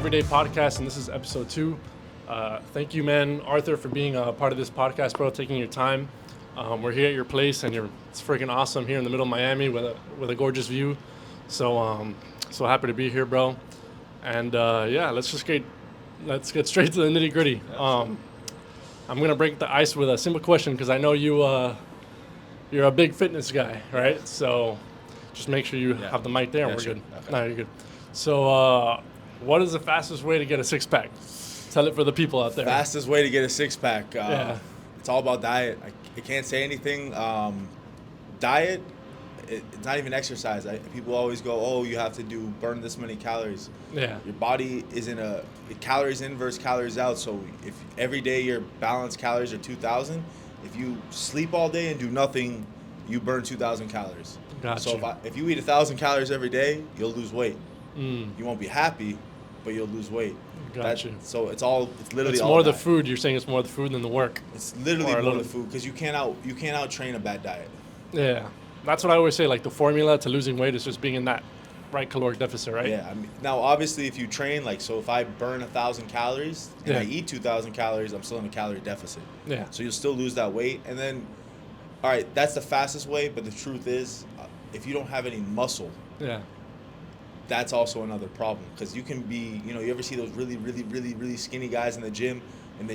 Everyday Podcast, and this is episode 2. Thank you, man, Arthur, for being a part of this podcast, bro, taking your time. We're here at your place, and it's freaking awesome here in the middle of Miami with a gorgeous view. So happy to be here, bro. And let's get straight to the nitty gritty. I'm gonna break the ice with a simple question because I know you're a big fitness guy, right? So just make sure you have the mic there, and we're good. Okay. No, you're good. So what is the fastest way to get a six-pack? Tell it for the people out there. Fastest way to get a six-pack. It's all about diet. I can't say anything. Diet, it's not even exercise. People always go, oh, you have to burn this many calories. Yeah. Your body isn't calories in versus calories out. So if every day your balanced calories are 2,000, if you sleep all day and do nothing, you burn 2,000 calories. Gotcha. So if you eat 1,000 calories every day, you'll lose weight. You won't be happy, but you'll lose weight. Gotcha. It's literally It's all more the diet. food. You're saying it's more the food than the work. It's literally Or a more little- the food because you can't out train a bad diet. Yeah. That's what I always say. Like the formula to losing weight is just being in that right caloric deficit, right? Yeah. Now obviously if you train so if I burn 1,000 calories and I eat 2,000 calories, I'm still in a calorie deficit. Yeah. So you'll still lose that weight. And then, all right, that's the fastest way. But the truth is, if you don't have any muscle, Yeah. that's also another problem because you can be, you ever see those really, really, really, really skinny guys in the gym and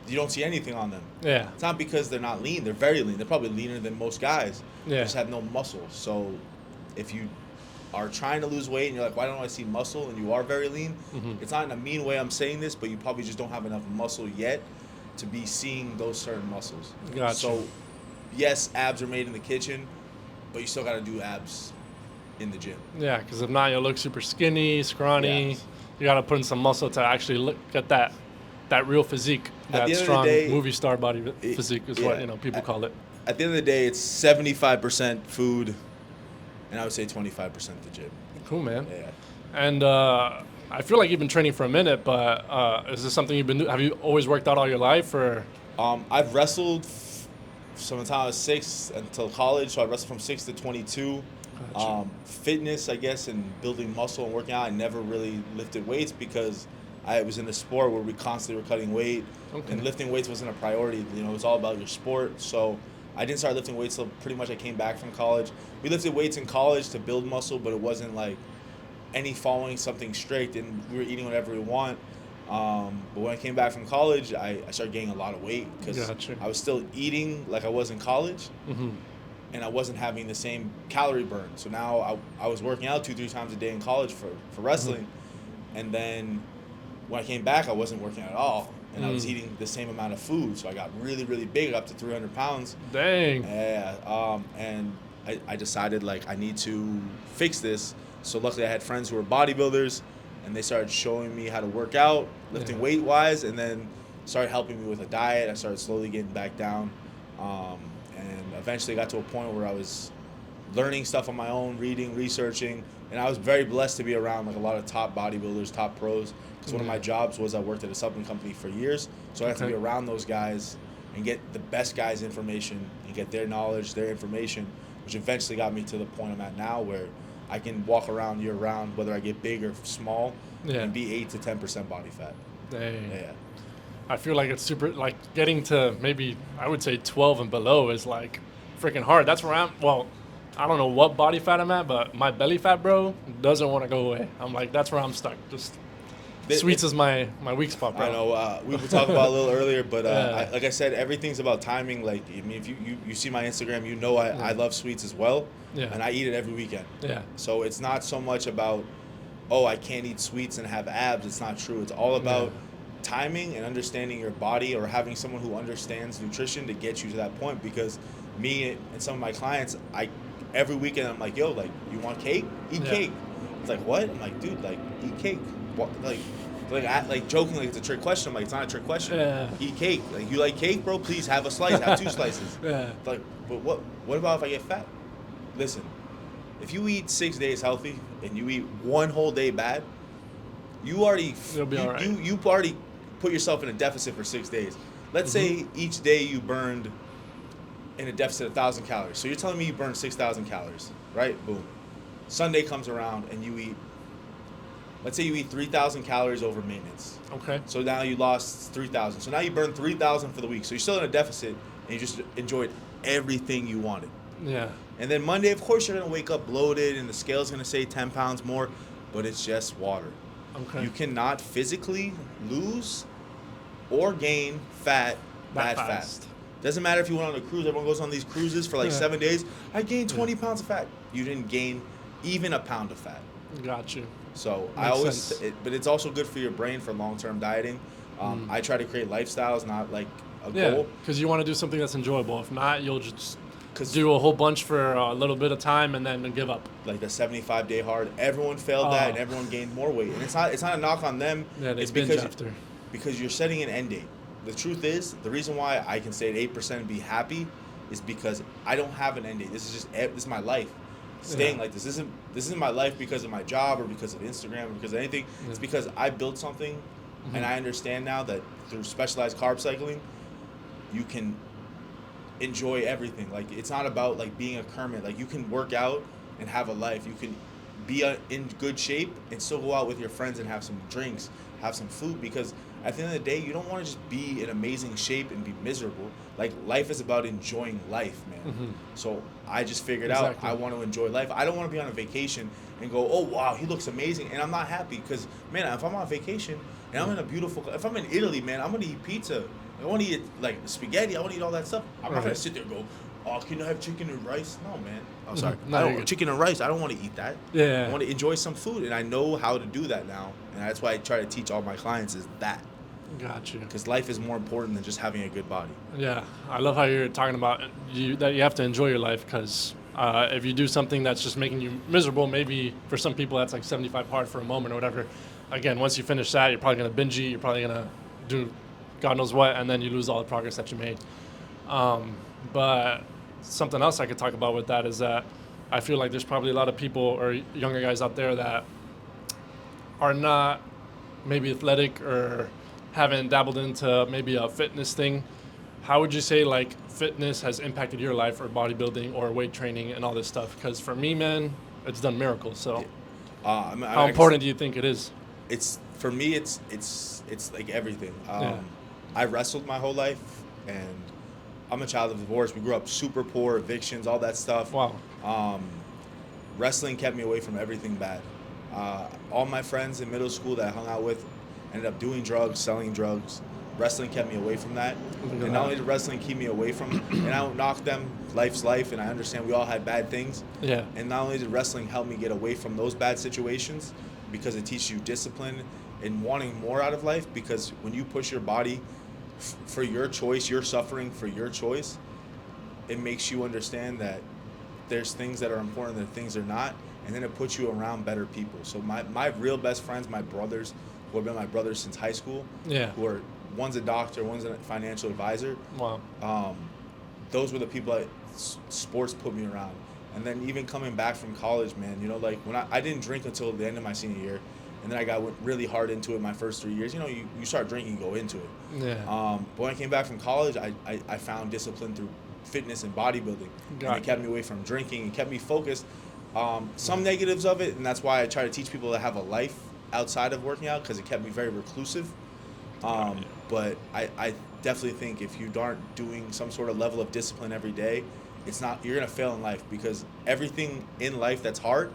you don't see anything on them. Yeah. It's not because they're not lean. They're very lean. They're probably leaner than most guys. Yeah. They just have no muscle. So if you are trying to lose weight and you're like, why don't I see muscle? And you are very lean. It's not in a mean way I'm saying this, but you probably just don't have enough muscle yet to be seeing those certain muscles. Gotcha. So yes, abs are made in the kitchen, but you still got to do abs in the gym. Yeah, because if not, you'll look super skinny, scrawny. Yes. You got to put in some muscle to actually look at that real physique, At the that end of the strong day, movie star body physique is what yeah. people call it. At the end of the day, it's 75% food, and I would say 25% the gym. Cool, man. Yeah. And I feel like you've been training for a minute, but is this something you've been doing? Have you always worked out all your life, or? I've wrestled from the time I was 6 until college, so I wrestled from 6 to 22. Gotcha. Fitness, I guess, and building muscle and working out, I never really lifted weights because I was in a sport where we constantly were cutting weight, Okay. and lifting weights wasn't a priority. It was all about your sport. So I didn't start lifting weights till pretty much I came back from college. We lifted weights in college to build muscle, but it wasn't like any following something strict, and we were eating whatever we want. But when I came back from college, I started gaining a lot of weight because Gotcha. I was still eating like I was in college, and I wasn't having the same calorie burn. So now I was working out 2-3 times a day in college for wrestling, and then when I came back, I wasn't working out at all, and I was eating the same amount of food. So I got really, really big, up to 300 pounds. Dang. Yeah, and I decided I need to fix this. So luckily I had friends who were bodybuilders, and they started showing me how to work out, lifting Yeah. weight wise, and then started helping me with a diet. I started slowly getting back down, and eventually got to a point where I was learning stuff on my own, reading, researching, and I was very blessed to be around a lot of top bodybuilders, top pros. Because one of my jobs was I worked at a supplement company for years, so I had to be Okay. around those guys and get the best guys' information and get their knowledge, their information, which eventually got me to the point I'm at now where I can walk around year round, whether I get big or small, Yeah. and be 8 to 10% body fat. Dang. Yeah. I feel like it's super, getting to maybe, I would say 12 and below is freaking hard. That's where I don't know what body fat I'm at, but my belly fat, bro, doesn't want to go away. I'm that's where I'm stuck. Just sweets is my weak spot, bro. I know we were talking about it a little earlier, but Yeah. like I said, everything's about timing. If you see my Instagram, I love sweets as well, Yeah. and I eat it every weekend. Yeah. So it's not so much about, oh, I can't eat sweets and have abs. It's not true. It's all about timing and understanding your body, or having someone who understands nutrition to get you to that point. Because me and some of my clients, every weekend I'm like, yo, you want cake? Eat Yeah. cake. It's like, what? I'm like, dude, eat cake. What? Joking, it's a trick question. I'm like, it's not a trick question. Yeah. Eat cake. You like cake, bro? Please have a slice. Have 2 slices. Yeah. But what about if I get fat? Listen, if you eat 6 days healthy and you eat 1 whole day bad, you already You'll be all right. you already put yourself in a deficit for 6 days. Let's say each day you burned in a deficit of 1,000 calories. So you're telling me you burned 6,000 calories, right? Boom. Sunday comes around and you eat let's say you eat 3,000 calories over maintenance. Okay. So now you lost 3,000. So now you burned 3,000 for the week. So you're still in a deficit, and you just enjoyed everything you wanted. Yeah. And then Monday, of course, you're going to wake up bloated, and the scale's going to say 10 pounds more, but it's just water. Okay. You cannot physically lose or gain fat that fast. Doesn't matter if you went on a cruise. Everyone goes on these cruises for like 7 days. I gained 20 pounds of fat. You didn't gain even a pound of fat. Got you. So Makes I always, sense. but it's also good for your brain for long-term dieting. I try to create lifestyles, not like a Yeah, goal. because you want to do something that's enjoyable. If not, you'll just 'Cause- do a whole bunch for a little bit of time and then give up. Like the 75-day hard, everyone failed that, and everyone gained more weight. And it's not a knock on them. Yeah, they it's binge because after. because you're setting an end date. The truth is, the reason why I can say at 8% and be happy is because I don't have an end date. This is my life. Staying like this isn't my life because of my job or because of Instagram or because of anything. Yeah. It's because I built something, and I understand now that through specialized carb cycling, you can enjoy everything. Like, it's not about like being a Kermit. Like, you can work out and have a life. You can be in good shape and still go out with your friends and have some drinks, have some food, because at the end of the day, you don't want to just be in amazing shape and be miserable. Like, life is about enjoying life, man. So I just figured out I want to enjoy life. I don't want to be on a vacation and go, oh, wow, he looks amazing, and I'm not happy because, man, if I'm on vacation and I'm in a beautiful, if I'm in Italy, man, I'm going to eat pizza. I want to eat, like, spaghetti. I want to eat all that stuff. I'm not going to sit there and go, oh, can I have chicken and rice? No, man. I'm sorry. No, I you're don't good. chicken and rice. I don't want to eat that. Yeah. I want to enjoy some food, and I know how to do that now. And that's why I try to teach all my clients is that. Got you. Because life is more important than just having a good body. Yeah, I love how you're talking about that you have to enjoy your life, because if you do something that's just making you miserable, maybe for some people that's like 75 hard for a moment or whatever. Again, once you finish that, you're probably going to binge eat. You're probably going to do God knows what, and then you lose all the progress that you made. But something else I could talk about with that is that I feel like there's probably a lot of people or younger guys out there that are not maybe athletic or haven't dabbled into maybe a fitness thing. How would you say like fitness has impacted your life, or bodybuilding or weight training and all this stuff? Because for me, man, it's done miracles. So how important do you think it is? It's, for me, it's like everything. I wrestled my whole life, and I'm a child of divorce. We grew up super poor, evictions, all that stuff. Wow. Wrestling kept me away from everything bad. All my friends in middle school that I hung out with ended up doing drugs, selling drugs. Wrestling kept me away from that. And not only did wrestling keep me away from, and I don't knock them, life's life, and I understand we all had bad things. Yeah. And not only did wrestling help me get away from those bad situations, because it teaches you discipline and wanting more out of life, because when you push your body for your choice, you're suffering for your choice, it makes you understand that there's things that are important and things are not, and then it puts you around better people. So my real best friends, my brothers, who have been my brothers since high school, Yeah. who are, one's a doctor, one's a financial advisor. Wow. Those were the people that sports put me around. And then even coming back from college, man, you know, like when I didn't drink until the end of my senior year, and then I went really hard into it my first 3 years. You know, you start drinking, you go into it. Yeah. But when I came back from college, I found discipline through fitness and bodybuilding. And it kept me away from drinking and kept me focused. Some negatives of it, and that's why I try to teach people to have a life outside of working out, because it kept me very reclusive. But I definitely think if you aren't doing some sort of level of discipline every day, you're gonna fail in life, because everything in life that's hard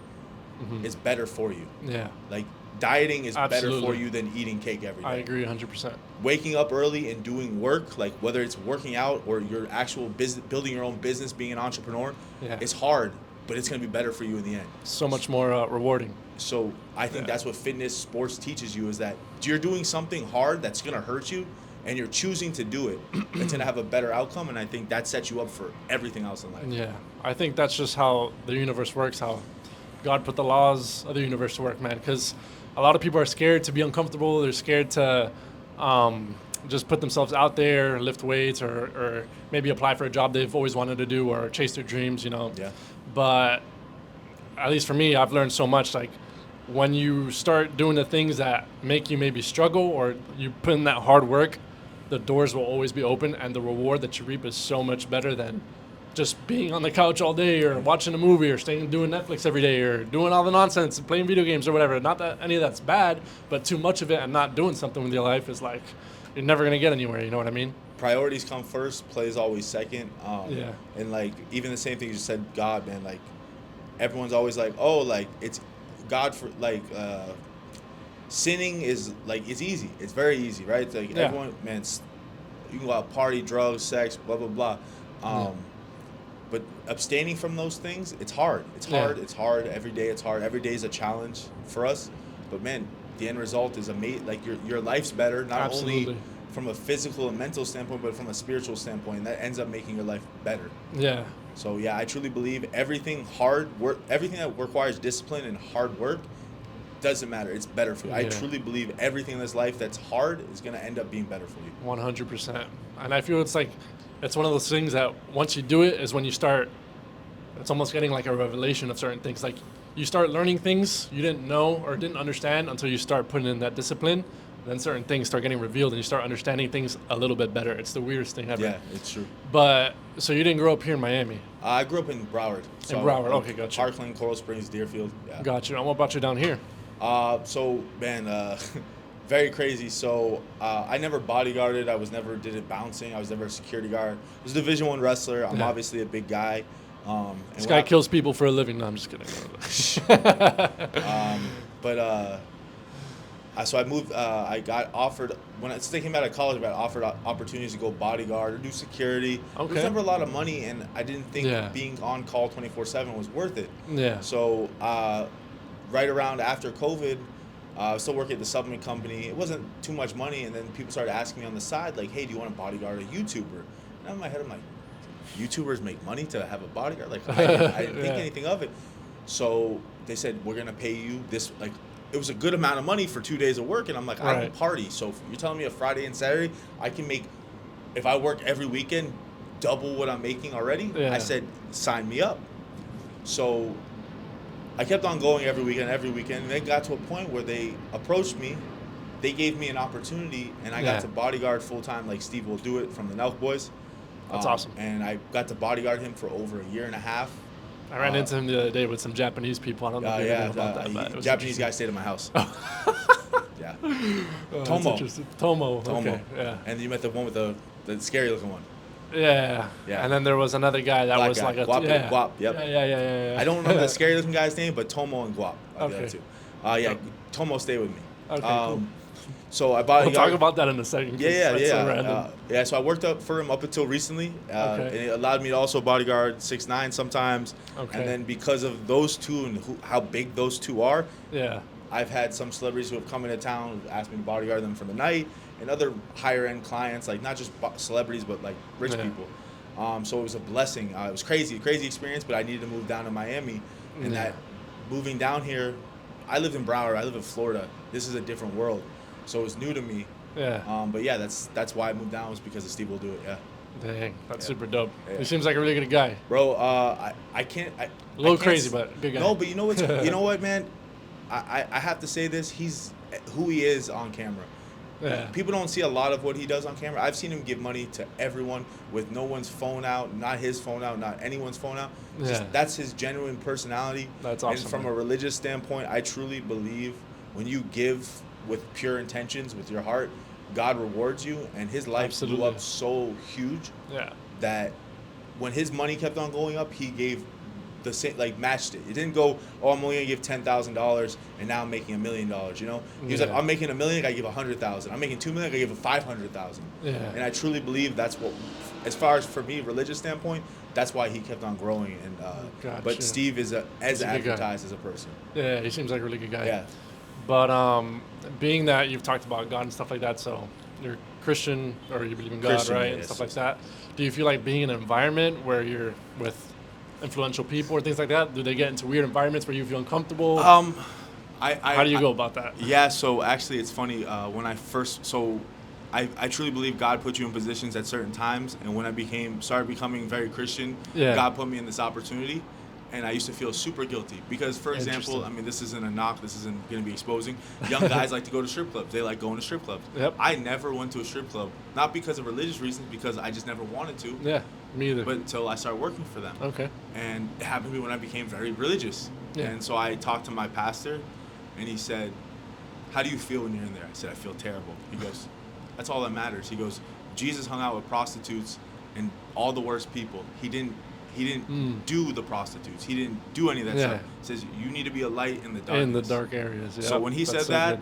is better for you. Yeah. Like, dieting is better for Absolutely. you than eating cake every day. I agree 100%. Waking up early and doing work, like whether it's working out or your actual business, building your own business, being an entrepreneur, Yeah. it's hard, but it's gonna be better for you in the end. So much more rewarding. So I think that's what fitness, sports teaches you, is that you're doing something hard that's gonna hurt you, and you're choosing to do it. It's gonna have a better outcome, and I think that sets you up for everything else in life. Yeah. I think that's just how the universe works, how God put the laws of the universe to work, man. Because a lot of people are scared to be uncomfortable. They're scared to just put themselves out there, lift weights, or maybe apply for a job they've always wanted to do, or chase their dreams, you know. Yeah. But at least for me, I've learned so much. Like, when you start doing the things that make you maybe struggle, or you put in that hard work, the doors will always be open, and the reward that you reap is so much better than just being on the couch all day or watching a movie or doing Netflix every day or doing all the nonsense and playing video games or whatever. Not that any of that's bad, but too much of it and not doing something with your life is like you're never gonna get anywhere. You know what I mean? Priorities come first, plays always second. Yeah. And like even the same thing you just said, God, man. Like everyone's always like, oh, like it's God for like sinning is like it's easy. It's very easy, right? It's like Yeah. everyone, man. You can go out party, drugs, sex, blah blah blah. But abstaining from those things, it's hard. It's hard. Yeah. It's hard. Every day, it's hard. Every day is a challenge for us. But man, the end result is amazing. Like your life's better, not Absolutely. only from a physical and mental standpoint, but from a spiritual standpoint. And that ends up making your life better. Yeah. So yeah, I truly believe everything hard work, everything that requires discipline and hard work, doesn't matter. It's better for you. I Yeah. truly believe everything in this life that's hard is gonna end up being better for you. 100%. And I feel it's one of those things that once you do it is when you start, it's almost getting like a revelation of certain things. Like you start learning things you didn't know or didn't understand until you start putting in that discipline. Then certain things start getting revealed and you start understanding things a little bit better. It's the weirdest thing ever. Yeah, it's true. But so you didn't grow up here in Miami. I grew up in Broward. Broward, okay, gotcha. Parkland, Coral Springs, Deerfield. Yeah. Gotcha. And what about you down here? So man, very crazy. So I never bodyguarded. I was never did it bouncing. I was never a security guard. I was a Division I wrestler. I'm Yeah. obviously a big guy. And This when guy kills people for a living. No, I'm just kidding. So I moved. I got offered when I came out of college. I got offered opportunities to go bodyguard or do security. There Okay. was never a lot of money, and I didn't think Yeah. being on call 24/7 was worth it. Yeah. So right around after COVID, I was still working at the supplement company. It wasn't too much money, and then people started asking me on the side, like, "Hey, do you want to bodyguard a YouTuber?" And in my head, I'm like, "YouTubers make money to have a bodyguard?" Like, I didn't think Yeah. anything of it. So they said, "We're gonna pay you this." Like, it was a good amount of money for 2 days of work, and I'm like, "I Right. don't party, so if you're telling me a Friday and Saturday, I can make, if I work every weekend, double what I'm making already." Yeah. I said, "Sign me up." So I kept on going every weekend, and they got to a point where they approached me. They gave me an opportunity, and I Yeah. got to bodyguard full time, like Steve will do it from the Nelk Boys. That's awesome. And I got to bodyguard him for over a year and a half. I ran into him the other day with some Japanese people. I don't know if you know about that. But it was Japanese amazing. guy stayed at my house. Yeah. Oh, that's Tomo. interesting. Tomo. Tomo. Okay. Yeah. And then you met the one with the scary looking one. Yeah. Yeah. And then there was another guy that Black was guy. like a Guap, yeah. Guap, yep. Yeah. I don't remember the scary looking guy's name, but Tomo and Guap are the Okay. other two. Yeah, Dope. Tomo stayed with me. Okay, cool. So I We'll bodyguarded. talk about that in a second. 'cause Yeah. that's so random. Yeah, so I worked up for him up until recently. Okay. And it allowed me to also bodyguard 6ix9ine sometimes. Okay. And then because of those two and how big those two are, Yeah. I've had some celebrities who have come into town who asked me to bodyguard them for the night, and other higher end clients, like not just celebrities, but like rich Yeah. people. So it was a blessing. It was crazy experience, but I needed to move down to Miami. And Yeah. that moving down here, I lived in Broward, I live in Florida. This is a different world. So it was new to me. Yeah. But yeah, that's why I moved down, was because of Steve Will Do It. Yeah. Dang. That's Yeah. super dope. Yeah. He seems like a really good guy. Bro, I can't. A little I can't crazy, but good guy. No, but you know what's, you know what, man? I have to say this. He's who he is on camera. Yeah. People don't see a lot of what he does on camera. I've seen him give money to everyone with no one's phone out, not his phone out, not anyone's phone out. Yeah. That's his genuine personality. That's And awesome, from man. a religious standpoint, I truly believe when you give with pure intentions, with your heart, God rewards you. And his life Absolutely. blew up so huge Yeah. that when his money kept on going up, he gave the same, like matched it. It didn't go, "Oh, I'm only gonna give $10,000 and now I'm making $1 million." You know, he was like, Yeah. "I'm making $1 million, I gotta give 100,000. I'm making $2 million, I gotta give 500,000." Yeah. And I truly believe that's what, as far as for me, religious standpoint, that's why he kept on growing. And Gotcha. but Steve is as He's a good guy. advertised as a person. Yeah. He seems like a really good guy. Yeah. But being that you've talked about God and stuff like that, so you're Christian or you believe in God, Christian, right, and yes. stuff like that. Do you feel like being in an environment where you're with influential people or things like that? Do they get into weird environments where you feel uncomfortable? How do you go about that? Yeah, so actually it's funny, when I first, so I truly believe God put you in positions at certain times, and when I started becoming very Christian, Yeah. God put me in this opportunity. And I used to feel super guilty because, for example, Interesting. I mean, this isn't a knock. This isn't going to be exposing. Young guys like to go to strip clubs. They like going to strip clubs. Yep. I never went to a strip club, not because of religious reasons, because I just never wanted to. Yeah, me either. But until I started working for them. Okay. And it happened to me when I became very religious. Yeah. And so I talked to my pastor, and he said, "How do you feel when you're in there?" I said, "I feel terrible." He goes, "That's all that matters." He goes, "Jesus hung out with prostitutes and all the worst people. He didn't do the prostitutes. He didn't do any of that Yeah. stuff." He says, "You need to be a light in the darkness." In the dark areas. Yeah. So when he said so that, good.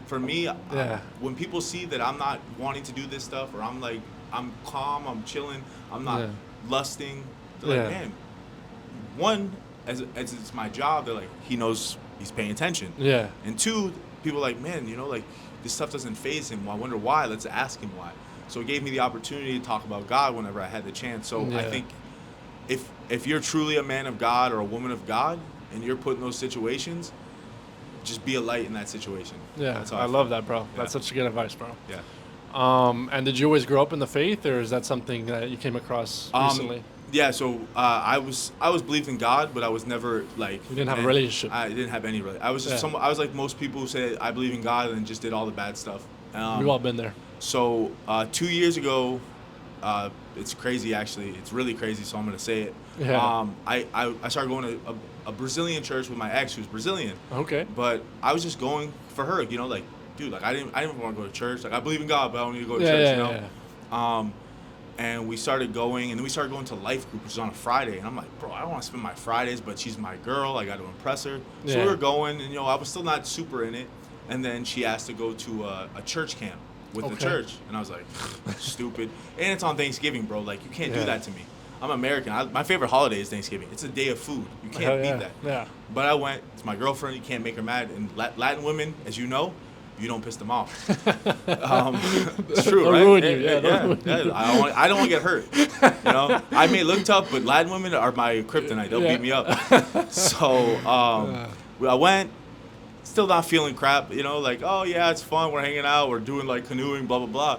for me, Yeah. when people see that I'm not wanting to do this stuff, or I'm calm, I'm chilling, I'm not Yeah. lusting, they're like, Yeah. "Man, one, as it's my job, they're like, he knows he's paying attention." Yeah. And two, people are like, "Man, like this stuff doesn't faze him. I wonder why. Let's ask him why." So it gave me the opportunity to talk about God whenever I had the chance. So I Yeah. think if you're truly a man of God or a woman of God and you're put in those situations, just be a light in that situation. Yeah. That's how I feel. love that, bro. Yeah. That's such good advice, bro. Yeah. And did you always grow up in the faith, or is that something that you came across recently? Yeah, so I was believed in God, but I was never like. You didn't have a relationship. I didn't have any. I was just Yeah. I was like most people who say I believe in God and just did all the bad stuff. We've all been there. So 2 years ago, it's crazy actually. It's really crazy. So I'm gonna say it. Yeah. I started going to a Brazilian church with my ex, who's Brazilian. Okay. But I was just going for her, like, dude, like I didn't want to go to church. Like I believe in God, but I don't need to go to Yeah, church, yeah, you know. And we started going, and then we started going to life group, which is on a Friday. And I'm like, bro, I don't want to spend my Fridays, but she's my girl. I got to impress her. So Yeah. we were going, and I was still not super in it. And then she asked to go to a church camp with the Okay. church, and I was like, stupid. And it's on Thanksgiving, bro. Like you can't Yeah. do that to me. I'm American. My favorite holiday is Thanksgiving. It's a day of food. You can't Hell beat yeah. that. Yeah. But I went. It's my girlfriend. You can't make her mad. And Latin women, as you know, you don't piss them off. It's true, They'll right? ruin you, yeah, they'll ruin you. I don't want to get hurt. I may look tough, but Latin women are my kryptonite. They'll Yeah. beat me up. So I went. Still not feeling crap. Like, oh yeah, it's fun. We're hanging out. We're doing like canoeing, blah blah blah.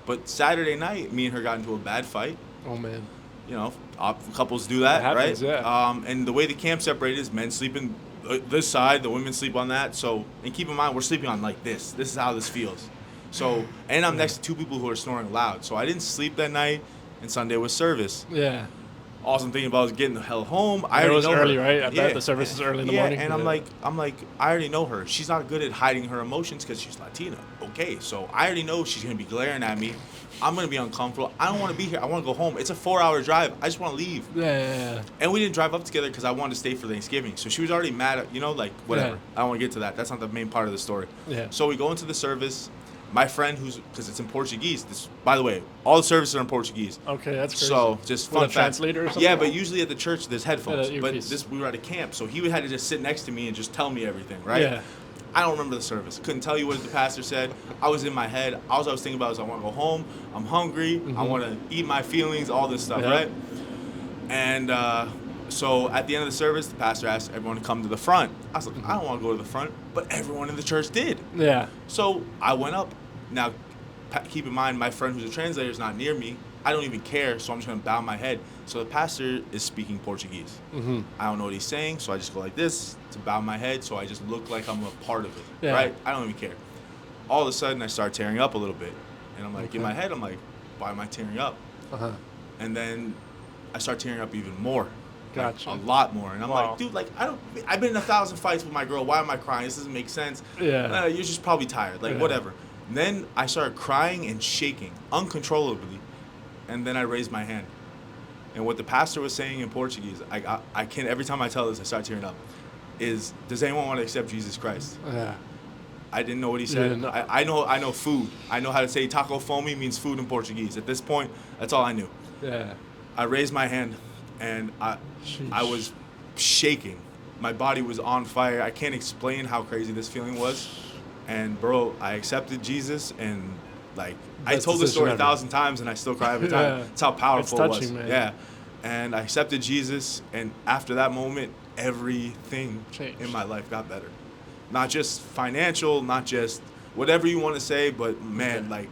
But Saturday night, me and her got into a bad fight. Oh man. Couples do that, It happens, right? yeah. And the way the camp separated is men sleep in this side, the women sleep on that. So, and keep in mind, we're sleeping on like this. This is how this feels. So, and I'm next to two people who are snoring loud. So I didn't sleep that night, and Sunday was service. Yeah. All I'm thinking about was getting the hell home. I It already was know early, her. right? I bet the service is early in the morning. And I'm Yeah. like, I already know her. She's not good at hiding her emotions because she's Latina. Okay, so I already know she's gonna be glaring at me. I'm gonna be uncomfortable. I don't want to be here. I want to go home. It's a 4-hour drive. I just want to leave. Yeah. And we didn't drive up together because I wanted to stay for Thanksgiving. So she was already mad at, like, whatever. Yeah. I don't want to get to that. That's not the main part of the story. Yeah. So we go into the service. My friend because it's in Portuguese. By the way, all the services are in Portuguese. Okay, that's crazy. So just With fun a fact. translator or something? Yeah, but usually at the church there's headphones. Yeah, But earpiece. we were at a camp, so he had to just sit next to me and just tell me everything, right? Yeah. I don't remember the service. Couldn't tell you what the pastor said. I was in my head. All I was thinking about was I want to go home. I'm hungry. I want to eat my feelings. All this stuff, Mm-hmm. Yeah. right? And so at the end of the service, the pastor asked everyone to come to the front. I was like, I don't want to go to the front, but everyone in the church did. Yeah. So I went up. Now, keep in mind, my friend who's a translator is not near me. I don't even care, so I'm just going to bow my head. So the pastor is speaking Portuguese. Mm-hmm. I don't know what he's saying, so I just go like this to bow my head, so I just look like I'm a part of it, Yeah. right? I don't even care. All of a sudden, I start tearing up a little bit. And I'm like, in my head, I'm like, why am I tearing up? Uh-huh. And then I start tearing up even more. Like, Gotcha. a lot more. And I'm Wow. like, dude, like, I've been in 1,000 fights with my girl. Why am I crying? This doesn't make sense. Yeah. You're just probably tired. Like, Yeah. whatever. And then I started crying and shaking uncontrollably. And then I raised my hand. And what the pastor was saying in Portuguese, I can't, every time I tell this, I start tearing up, is, does anyone want to accept Jesus Christ? Yeah. I didn't know what he You said. didn't know. I know food. I know how to say taco fome means food in Portuguese. At this point, that's all I knew. Yeah. I raised my hand, and I Sheesh. was shaking. My body was on fire. I can't explain how crazy this feeling was. And bro, I accepted Jesus, and like I Best told this story decision 1,000 times, and I still cry every time. Yeah. That's how powerful It's touching, it was. man. Yeah. And I accepted Jesus, and after that moment, everything Changed. in my life got better. Not just financial, not just whatever you want to say, but man, Okay. like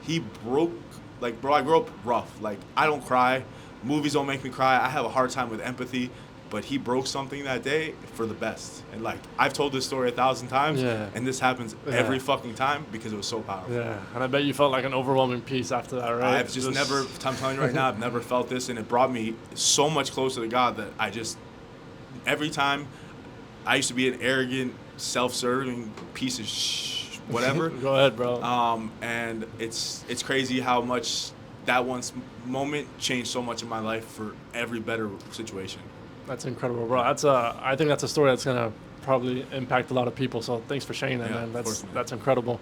he broke. Like, bro, I grew up rough. Like, I don't cry. Movies don't make me cry. I have a hard time with empathy. but he broke something that day for the best. And like I've told this story 1,000 times, and this happens every fucking time because it was so powerful. Yeah, and I bet you felt like an overwhelming peace after that, right? I've just never. I'm telling you right now, I've never felt this, and it brought me so much closer to God that I just every time I used to be an arrogant, self-serving piece of whatever. Go ahead, bro. And it's crazy how much that moment changed so much in my life for every better situation. That's incredible, bro. I think that's a story that's gonna probably impact a lot of people. So thanks for sharing that, man. That's incredible.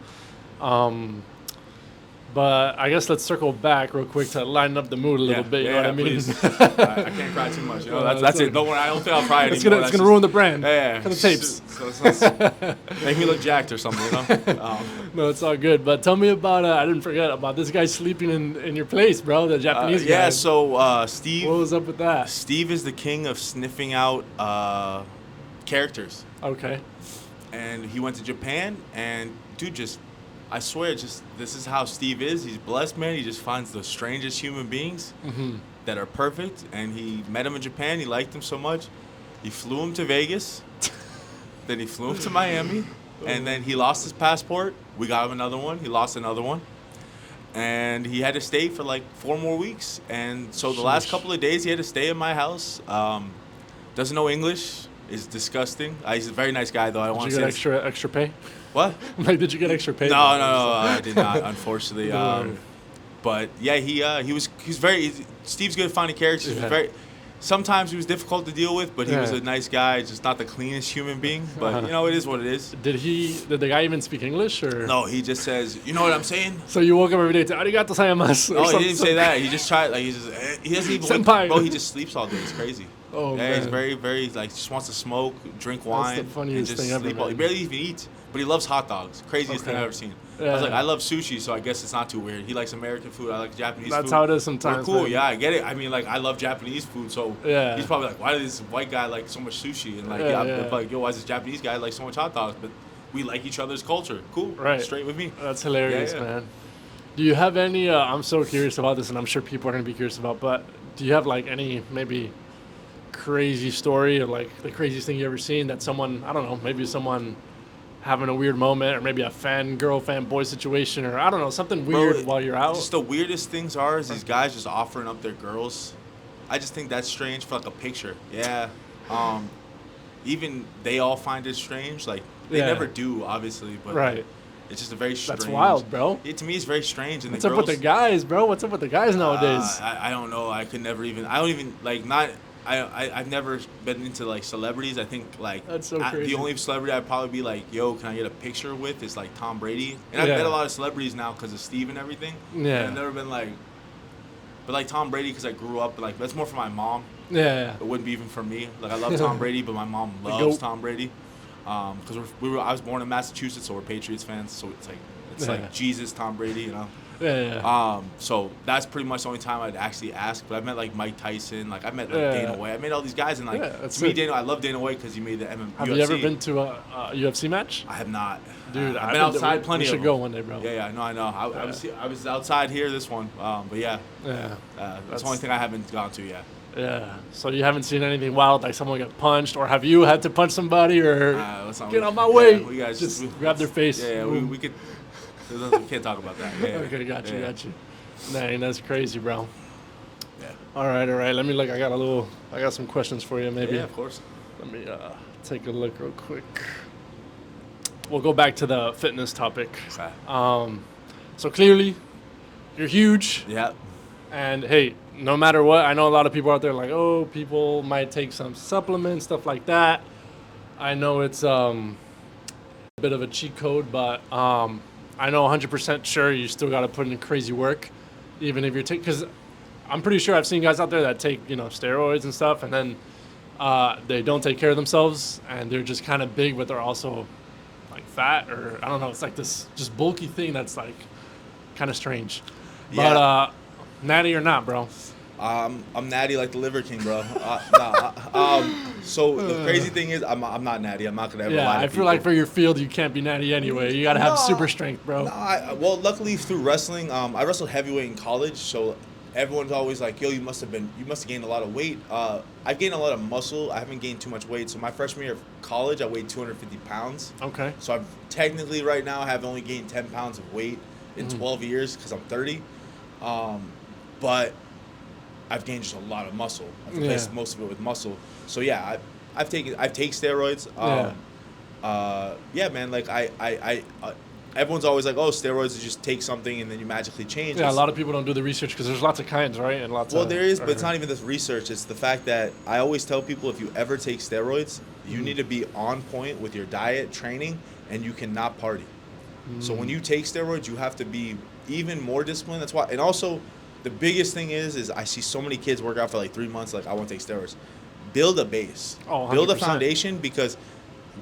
But I guess let's circle back real quick to lighten up the mood a little bit. You know what I mean? I can't cry too much. You know, that's it. Don't worry. I don't think I'll cry anymore. It's gonna ruin the brand. Yeah. For the tapes. Make me look jacked or something. You know. No, it's all good. But tell me about. I didn't forget about this guy sleeping in your place, bro. The Japanese guy. Yeah. So Steve. What was up with that? Steve is the king of sniffing out characters. Okay. And he went to Japan, and dude, I swear, this is how Steve is. He's blessed, man. He just finds the strangest human beings that are perfect. And he met him in Japan. He liked him so much. He flew him to Vegas. Then he flew him to Miami. And then he lost his passport. We got him another one. He lost another one. And he had to stay for like 4 more weeks. And so the last couple of days, he had to stay in my house. Doesn't know English. Is disgusting. He's a very nice guy, though. Did you get extra pay? What? Like, did you get extra pay? No, I did not, unfortunately. But yeah, he's Steve's good at finding characters. Yeah. Sometimes he was difficult to deal with, but he was a nice guy, just not the cleanest human being. But you know, it is what it is. Did the guy even speak English or? No, he just says, you know what I'm saying? So you woke up every day to arigato gozaimasu. No, he didn't say that. He just tried, like, he doesn't even, Senpai. bro, he just sleeps all day. It's crazy. Oh, yeah, man. he's very, very, like, just wants to smoke, drink wine. That's the funniest thing ever, He barely even eats, but he loves hot dogs. Craziest thing I've ever seen. Yeah. I was like, I love sushi, so I guess it's not too weird. He likes American food. I like Japanese food. That's how it is sometimes. We're cool, man. yeah, I get it. I mean, like, I love Japanese food, so he's probably like, why does this white guy like so much sushi? And like, like, yo, why does this Japanese guy like so much hot dogs? But we like each other's culture. Cool, right? Straight with me. That's hilarious, man. Do you have any? I'm so curious about this, and I'm sure people are gonna be curious about. But do you have like any maybe crazy story or like the craziest thing you ever seen that someone, I don't know, maybe someone having a weird moment or maybe a fan-boy situation or I don't know, something weird while you're out? Just the weirdest things is these guys just offering up their girls. I just think that's strange for like a picture. Yeah. Even they all find it strange. Like they never do, obviously, but right. It's just a very strange. That's wild, bro. To me, it's very strange. And what's up with the guys, bro? What's up with the guys nowadays? I don't know. I could never even. I don't even like not. I've never been into like celebrities. I think like that's so crazy. The only celebrity I'd probably be like, yo, can I get a picture with is like Tom Brady. And I've met a lot of celebrities now because of Steve and everything. Yeah. And I've never been like, but like Tom Brady because I grew up like that's more for my mom. Yeah. It wouldn't be even for me. Like I love Tom Brady, but my mom loves Tom Brady. Because I was born in Massachusetts, so we're Patriots fans. So it's like Jesus, Tom Brady, you know. Yeah. So that's pretty much the only time I'd actually ask. But I met like Mike Tyson, like I met like Dana White. I met all these guys, and like to me, I love Dana White because he made the UFC. Have you ever been to a UFC match? I have not. Dude, I've been outside plenty. We should go one day, bro. Yeah, I know. I was outside here this one, but yeah. Yeah. That's the only thing I haven't gone to yet. Yeah. So you haven't seen anything wild, like someone get punched, or have you had to punch somebody, or get out my way? We guys just grab their face. Yeah, we could. We can't talk about that. Yeah, okay, got you. Dang, that's crazy, bro. Yeah. All right. Let me look. I got some questions for you, maybe. Yeah, of course. Let me take a look real quick. We'll go back to the fitness topic. Okay. So clearly, you're huge. Yeah. And hey, no matter what, I know a lot of people out there like, oh, people might take some supplements, stuff like that. I know it's a bit of a cheat code, but I know 100% sure you still got to put in crazy work, even if you're taking, because I'm pretty sure I've seen guys out there that take, steroids and stuff, and then they don't take care of themselves, and they're just kind of big, but they're also like fat, or I don't know, it's like this just bulky thing that's like kind of strange. Yeah. But natty or not, bro? I'm natty like the Liver King, bro. So the crazy thing is, I'm not natty. I'm not gonna ever lie to I feel people. like for your field, you can't be natty anyway. You gotta have super strength, bro. No, well, luckily through wrestling, I wrestled heavyweight in college, so everyone's always like, yo, you must have gained a lot of weight. I've gained a lot of muscle. I haven't gained too much weight. So my freshman year of college, I weighed 250 pounds. Okay. So I've technically right now have only gained 10 pounds of weight in 12 years because I'm 30. But I've gained just a lot of muscle. I've replaced most of it with muscle. So yeah, I've taken steroids. Yeah, man. Like I everyone's always like, oh, steroids is just take something and then you magically change. Yeah, a lot of people don't do the research because there's lots of kinds, right? And lots. Well, there is, but it's not even this research. It's the fact that I always tell people if you ever take steroids, you need to be on point with your diet, training, and you cannot party. So when you take steroids, you have to be even more disciplined. That's why, and also, the biggest thing is I see so many kids work out for like 3 months, like I want to take steroids. Build a base, build a foundation, because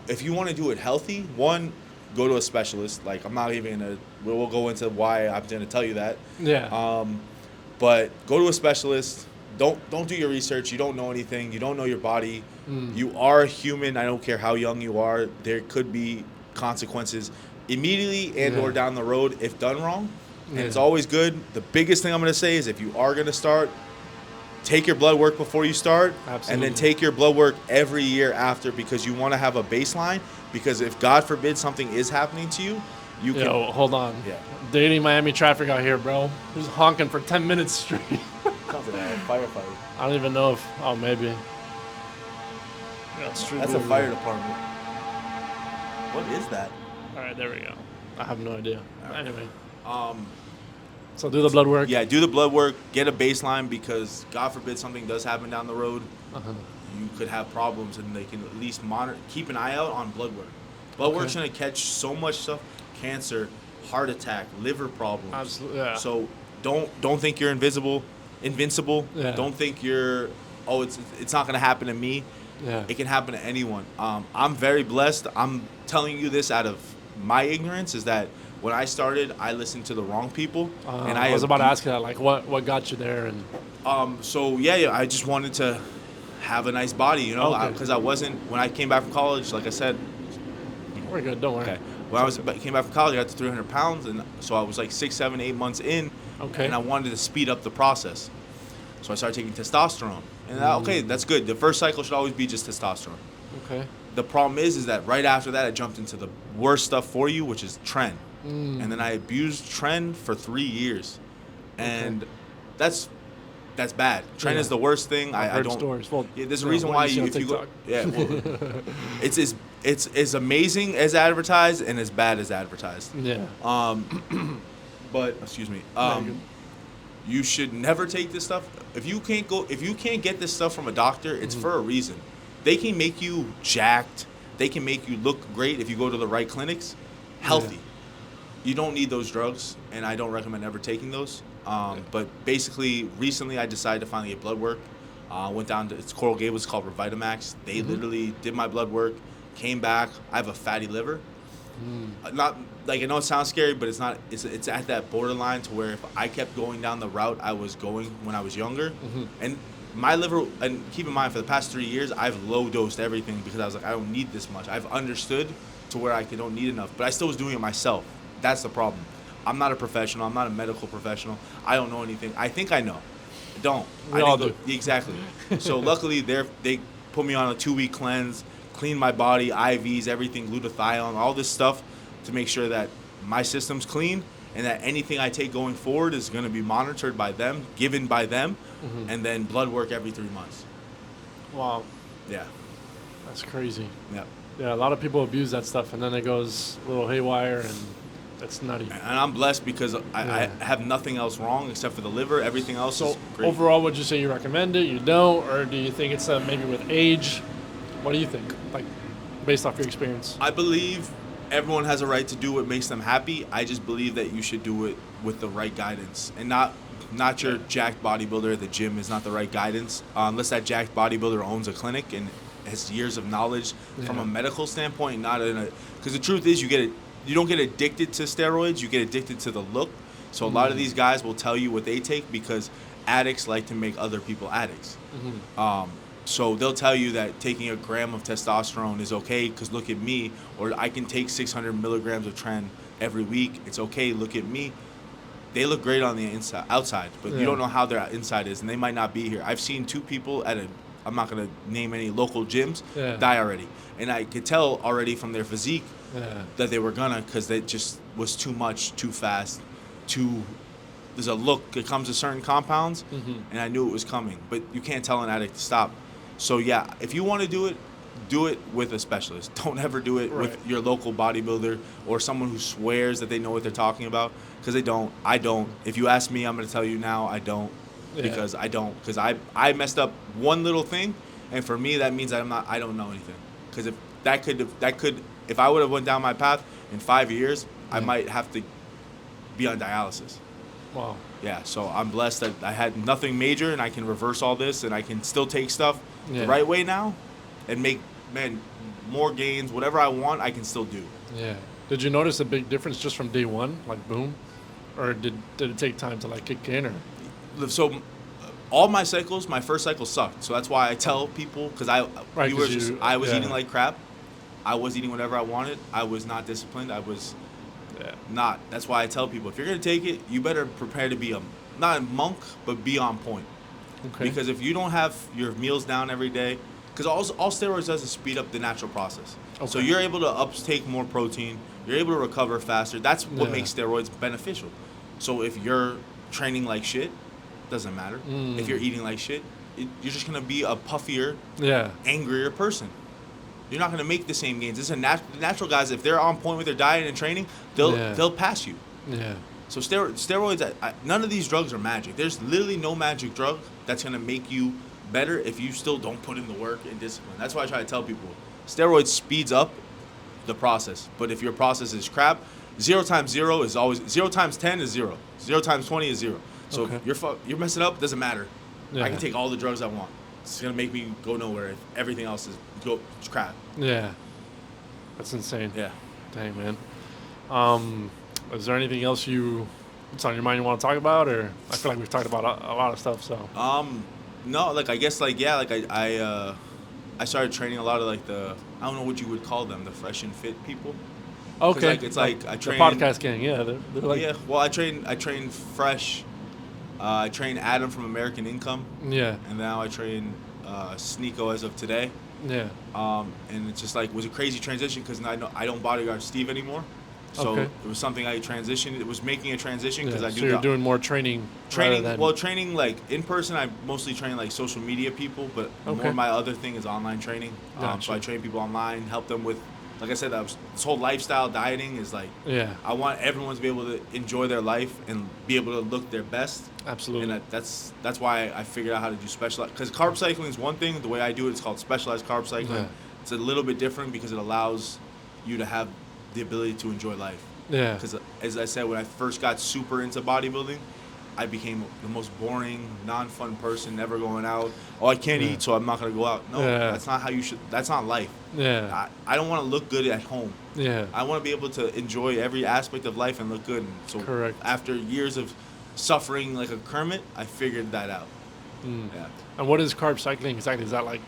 if you want to do it healthy, one, go to a specialist. Like I'm not even gonna. We'll go into why I'm gonna tell you that. Yeah. But go to a specialist. Don't do your research. You don't know anything. You don't know your body. You are human. I don't care how young you are. There could be consequences immediately and or down the road if done wrong. And it's always good. The biggest thing I'm gonna say is if you are gonna start, take your blood work before you start. Absolutely. And then take your blood work every year after, because you want to have a baseline. Because if God forbid something is happening to you, you can. Yo, hold on. Yeah. Dating Miami traffic out here, bro. Who's honking for 10 minutes straight? Sounds like a firefighter. I don't even know if. Oh, maybe. Yeah, That's a fire department. What is that? All right, there we go. I have no idea. Right. Anyway. So do the blood work. Yeah, do the blood work. Get a baseline, because God forbid something does happen down the road. You could have problems, and they can at least monitor, keep an eye out on blood work. Blood work's gonna catch so much stuff: cancer, heart attack, liver problems. Absolutely. Yeah. So don't think you're invincible. Yeah. Don't think you're it's not gonna happen to me. Yeah. It can happen to anyone. I'm very blessed. I'm telling you this out of my ignorance, is that when I started, I listened to the wrong people, and I was about to ask you that, like, what got you there, and. So yeah, I just wanted to have a nice body, you know, because I wasn't, when I came back from college, like I said. We're good, don't worry. Okay. When came back from college, I got to 300 pounds, and so I was like 6, 7, 8 months in, and I wanted to speed up the process. So I started taking testosterone, and okay, that's good. The first cycle should always be just testosterone. Okay. The problem is that right after that, I jumped into the worst stuff for you, which is Tren. And then I abused Tren for 3 years, and that's bad. Tren is the worst thing. I don't. Stories. Well, there's a reason why if you go. Yeah, well, it's as amazing as advertised and as bad as advertised. Yeah. But excuse me. You should never take this stuff. If you can't get this stuff from a doctor, it's for a reason. They can make you jacked. They can make you look great if you go to the right clinics. Healthy. Yeah. You don't need those drugs, and I don't recommend ever taking those. But basically, recently I decided to finally get blood work. Went down to Coral Gables, it's called Revitamax. They literally did my blood work, came back. I have a fatty liver. Not like, I know it sounds scary, but it's not. It's at that borderline to where if I kept going down the route I was going when I was younger, and my liver. And keep in mind, for the past 3 years, I've low dosed everything because I was like, I don't need this much. I've understood to where I don't need enough, but I still was doing it myself. That's the problem. I'm not a professional. I'm not a medical professional. I don't know anything. I think I know. I don't. We all do. Exactly. So luckily, they put me on a 2-week cleanse, cleaned my body, IVs, everything, glutathione, all this stuff to make sure that my system's clean and that anything I take going forward is going to be monitored by them, given by them, and then blood work every 3 months. Wow. Yeah. That's crazy. Yeah. Yeah, a lot of people abuse that stuff, and then it goes a little haywire, and it's nutty. And I'm blessed because I have nothing else wrong except for the liver. Everything else is great. Overall, would you say you recommend it, you don't, or do you think it's maybe with age? What do you think, like, based off your experience? I believe everyone has a right to do what makes them happy. I just believe that you should do it with the right guidance, and not your jacked bodybuilder at the gym is not the right guidance, unless that jacked bodybuilder owns a clinic and has years of knowledge from a medical standpoint, not in a, because the truth is you don't get addicted to steroids, you get addicted to the look. So a lot of these guys will tell you what they take because addicts like to make other people addicts. So they'll tell you that taking a gram of testosterone is okay because look at me, or I can take 600 milligrams of Tren every week. It's okay, look at me. they look great on the outside, but Yeah. you don't know how their inside is, and they might not be here. I've seen 2 people at I'm not gonna name any local gyms Yeah. die already, and I could tell already from their physique Yeah. that they were gonna, because they just was too much, too fast, too. There's a look that comes to certain compounds, and I knew it was coming. But you can't tell an addict to stop. So yeah, if you want to do it with a specialist. Don't ever do it with Right. your local bodybuilder or someone who swears that they know what they're talking about, because they don't. I don't. If you ask me, I'm gonna tell you now, I don't, Yeah. because I don't. Because I messed up one little thing, and for me that means I don't know anything. Because if that could if I would have went down my path in 5 years, I might have to be on dialysis. Wow. Yeah, so I'm blessed that I had nothing major, and I can reverse all this, and I can still take stuff Yeah. the right way now and make, more gains. Whatever I want, I can still do. Yeah. Did you notice a big difference just from day one, like boom, or did it take time to like kick in, or? So all my cycles, my first cycle sucked. So that's why I tell people, because I was yeah. eating like crap. I was eating whatever I wanted. I was not disciplined. I was not. That's why I tell people, if you're going to take it, you better prepare to be not a monk, but be on point. Okay. Because if you don't have your meals down every day, because all steroids does is speed up the natural process. Okay. So you're able to uptake more protein. You're able to recover faster. That's what Yeah. makes steroids beneficial. So if you're training like shit, doesn't matter. If you're eating like shit, you're just going to be a puffier, Yeah. angrier person. You're not going to make the same gains. This is natural guys. If they're on point with their diet and training, they'll pass you. Yeah. So steroids, none of these drugs are magic. There's literally no magic drug that's going to make you better if you still don't put in the work and discipline. That's why I try to tell people, steroids speeds up the process. But if your process is crap, 0 times 0 is always 0 times 10 is 0. 0 times 20 is 0. So Okay. if you're messing up, it doesn't matter. Yeah. I can take all the drugs I want. It's going to make me go nowhere if everything else is crap. Yeah. That's insane. Yeah. Dang, man. Is there anything else that's on your mind you want to talk about, or I feel like we've talked about a lot of stuff. So. No, like I guess like yeah, like I started training a lot of like I don't know what you would call them, the fresh and fit people. Okay. Like, it's like I the train podcast gang. Yeah. They're like. yeah, well I train fresh. I train Adam from American Income, Yeah. and now I train Sneeko as of today. Yeah. And it's just like was a crazy transition because I don't bodyguard Steve anymore. So Okay. it was something I transitioned. It was making a transition because Yeah. I do So you're doing more training. training. rather than, Well, training like in person, I mostly train like social media people, but Okay. more my other thing is online training. Gotcha. So I train people online, help them with, like I said, this whole lifestyle dieting is like Yeah. I want everyone to be able to enjoy their life and be able to look their best. Absolutely. And that's why I figured out how to do specialized. Because carb cycling is one thing. The way I do it, it's called specialized carb cycling. Yeah. It's a little bit different because it allows you to have the ability to enjoy life. Yeah. Because as I said, when I first got super into bodybuilding, I became the most boring, non-fun person, never going out. Oh, I can't Yeah. eat, so I'm not going to go out. No, Yeah. that's not how you should. That's not life. Yeah. I don't want to look good at home. Yeah. I want to be able to enjoy every aspect of life and look good. And so Correct. after years of suffering like a Kermit, I figured that out. Yeah. And what is carb cycling exactly? Is that like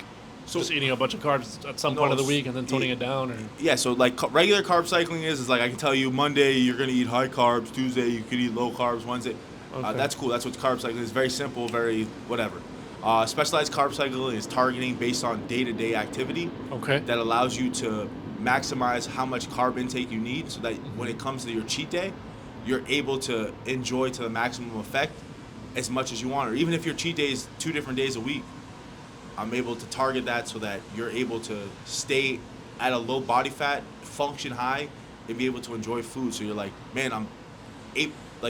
So- just eating a bunch of carbs at some No, point of the it's- week and then toning it down? Or Yeah, so like regular carb cycling is like I can tell you Monday you're gonna eat high carbs, Tuesday you could eat low carbs, Wednesday. Okay. That's cool. That's what carb cycling is. Very simple, very whatever. Specialized carb cycling is targeting based on day-to-day activity Okay. that allows you to maximize how much carb intake you need, so that when it comes to your cheat day, you're able to enjoy to the maximum effect as much as you want. Or even if your cheat day is 2 different days a week, I'm able to target that so that you're able to stay at a low body fat, function high, and be able to enjoy food. So you're like, man,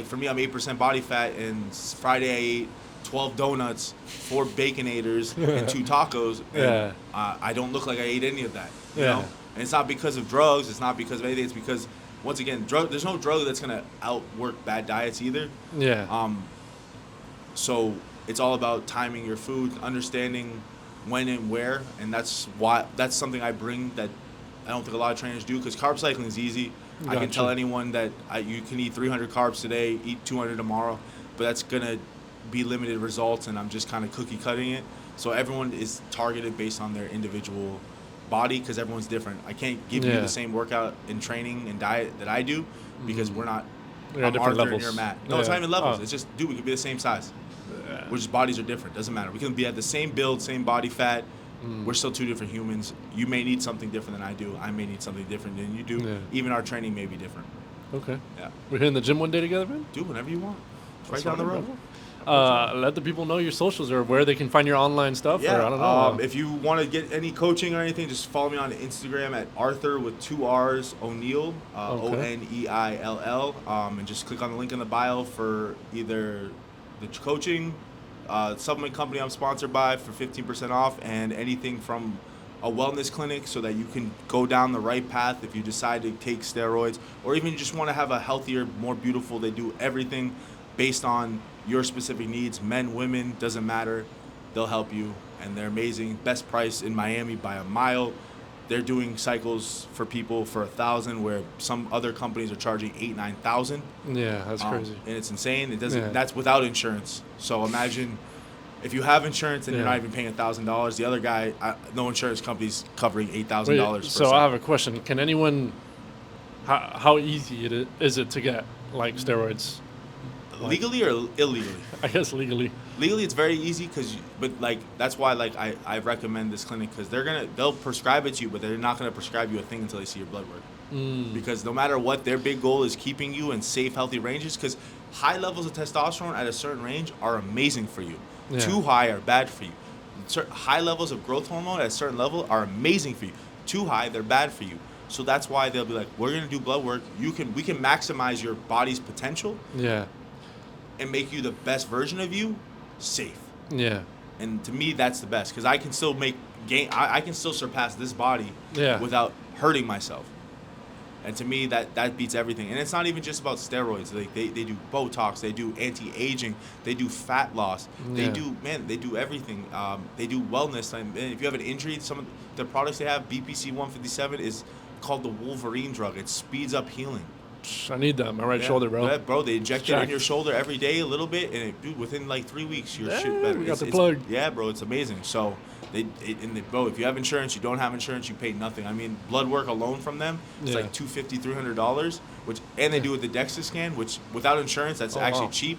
for me, I'm 8% body fat, and Friday I ate 12 donuts, 4 Baconators, and 2 tacos. And, Yeah. I don't look like I ate any of that. You Yeah. know? And it's not because of drugs. It's not because of anything. It's because, once again, there's no drug that's going to outwork bad diets either. Yeah. So it's all about timing your food, understanding when and where, and that's something I bring that I don't think a lot of trainers do, because carb cycling is easy. I can Gotcha. tell anyone that you can eat 300 carbs today, eat 200 tomorrow, but that's gonna be limited results, and I'm just kind of cookie cutting it. So everyone is targeted based on their individual body, because everyone's different. I can't give you Yeah. the same workout and training and diet that I do, because we're not Yeah, I'm different Arthur levels. and you're Matt. No, it's Yeah. not even levels. Oh. It's just, dude, we could be the same size. Yeah. We're just bodies are different. Doesn't matter. We can be at the same build, same body fat. We're still two different humans. You may need something different than I do. I may need something different than you do. Yeah. Even our training may be different. Okay. Yeah. We're hitting the gym one day together, man? Do whenever you want. It's right That's down the fine, road. bro. Let the people know your socials or where they can find your online stuff. Yeah. Or, I don't know. If you want to get any coaching or anything, just follow me on Instagram at Arthur with 2 R's O'Neill, Okay. Oneill, and just click on the link in the bio for either the coaching, supplement company I'm sponsored by for 15% off, and anything from a wellness clinic so that you can go down the right path if you decide to take steroids, or even you just want to have a healthier, more beautiful. They do everything based on your specific needs, men, women, doesn't matter. They'll help you, and they're amazing. Best price in Miami by a mile. They're doing cycles for people for $1,000, where some other companies are charging $8,000-9,000. Yeah, that's crazy. And it's insane. It doesn't. Yeah. That's without insurance. So imagine if you have insurance and you're Yeah. not even paying $1,000. The other guy, no insurance company's covering Wait, $8,000. so I have a question. Can anyone, how easy is it to get, like, steroids? legally or illegally? I guess legally. Legally, it's very easy but like that's why like I recommend this clinic, because they'll prescribe it to you, but they're not gonna prescribe you a thing until they see your blood work. Because no matter what, their big goal is keeping you in safe, healthy ranges. Because high levels of testosterone at a certain range are amazing for you. Yeah. Too high are bad for you. High levels of growth hormone at a certain level are amazing for you. Too high, they're bad for you. So that's why they'll be like, we're gonna do blood work. We can maximize your body's potential Yeah. and make you the best version of you safe. Yeah. And to me, that's the best, because I can still I can still surpass this body Yeah. without hurting myself. And to me, that beats everything. And it's not even just about steroids. Like they do Botox, they do anti-aging, they do fat loss, Yeah. they do everything. They do wellness. And if you have an injury, some of the products they have, BPC 157 is called the Wolverine drug. It speeds up healing. I need that. My right Yeah. shoulder, bro. Yeah, bro, they inject it in Jacked. your shoulder every day a little bit, and dude, within like 3 weeks, your Yeah, shit better. we got the plug. Yeah, bro, it's amazing. So, bro, if you have insurance, you don't have insurance, you pay nothing. I mean, blood work alone from them, it's Yeah. like $250, $300, and they do it the DEXA scan, which without insurance, that's Oh, actually wow. cheap.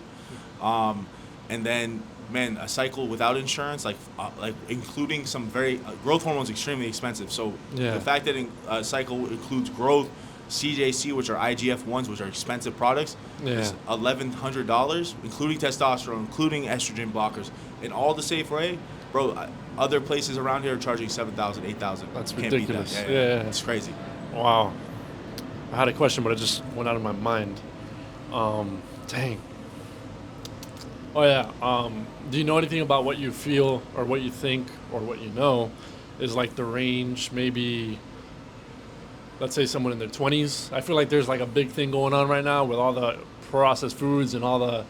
And then, man, a cycle without insurance, like including some growth hormone is extremely expensive. So Yeah. the fact that a cycle includes growth, CJC, which are IGF-1s, which are expensive products, Yeah. is $1,100, including testosterone, including estrogen blockers, in all the safe way. Bro, other places around here are charging $7,000, $8,000. That's You can't beat that. ridiculous. Yeah. Yeah. It's crazy. Wow. I had a question, but it just went out of my mind. Dang. Oh, yeah. Do you know anything about what you feel or what you think or what you know is like the range, maybe, let's say someone in their 20s? I feel like there's like a big thing going on right now with all the processed foods and all the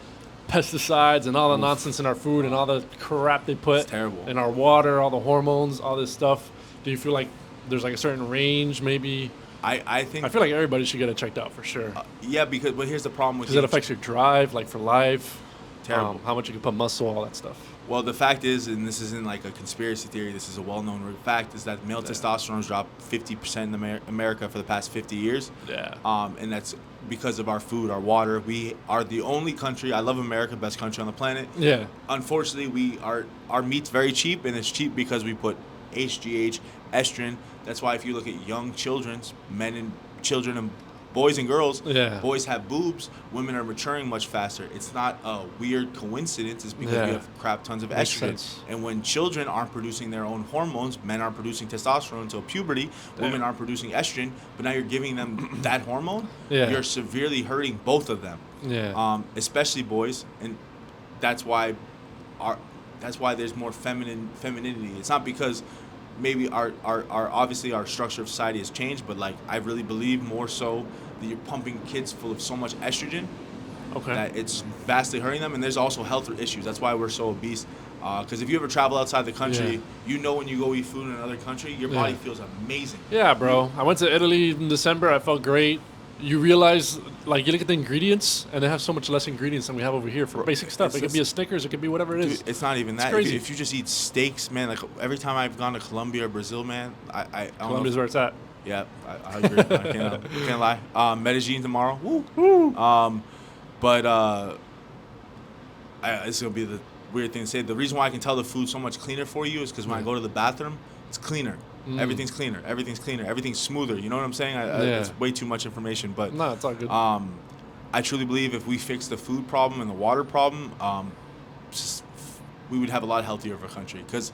pesticides and all the nonsense in our food and all the crap they put It's terrible. in our water, all the hormones, all this stuff. Do you feel like there's like a certain range, maybe? I think. I feel like everybody should get it checked out for sure. Yeah, but here's the problem with Because it affects your drive, like for life. Terrible. How much you can put muscle, all that stuff. Well, the fact is, and this isn't like a conspiracy theory, this is a well-known fact, is that male testosterone has dropped 50% in America for the past 50 years. Yeah. And that's because of our food, our water. We are the only country, I love America, best country on the planet. Yeah. Unfortunately, our meat's very cheap, and it's cheap because we put HGH, estrogen. That's why if you look at young children, men and children and boys and girls, Yeah. boys have boobs, women are maturing much faster. It's not a weird coincidence. It's because Yeah. we have crap tons of Makes estrogen. sense. And when children aren't producing their own hormones, men aren't producing testosterone until puberty, women aren't producing estrogen, but now you're giving them that hormone, Yeah. you're severely hurting both of them. Yeah. Especially boys, and that's why there's more femininity. It's not because maybe our obviously our structure of society has changed, but like I really believe more so that you're pumping kids full of so much estrogen Okay. that it's vastly hurting them. And there's also health issues. That's why we're so obese. Because if you ever travel outside the country, Yeah. you know when you go eat food in another country, your body Yeah. feels amazing. Yeah, bro. I went to Italy in December. I felt great. You realize, like, you look at the ingredients, and they have so much less ingredients than we have over here for Bro, basic stuff. it's It could just- be a Snickers. It could be whatever it is. Dude, it's not even It's that. crazy. If you just eat steaks, man, like every time I've gone to Colombia or Brazil, man, I don't know Colombia's where it's at. Yeah, I agree. I can't lie. Medellin tomorrow. Woo. Woo. But it's gonna be the weird thing to say. The reason why I can tell the food's so much cleaner for you is because when I go to the bathroom, it's cleaner. Everything's cleaner. Everything's cleaner. Everything's smoother. You know what I'm saying? It's way too much information, but No, it's all good. I truly believe if we fix the food problem and the water problem, we would have a lot healthier of a country. Because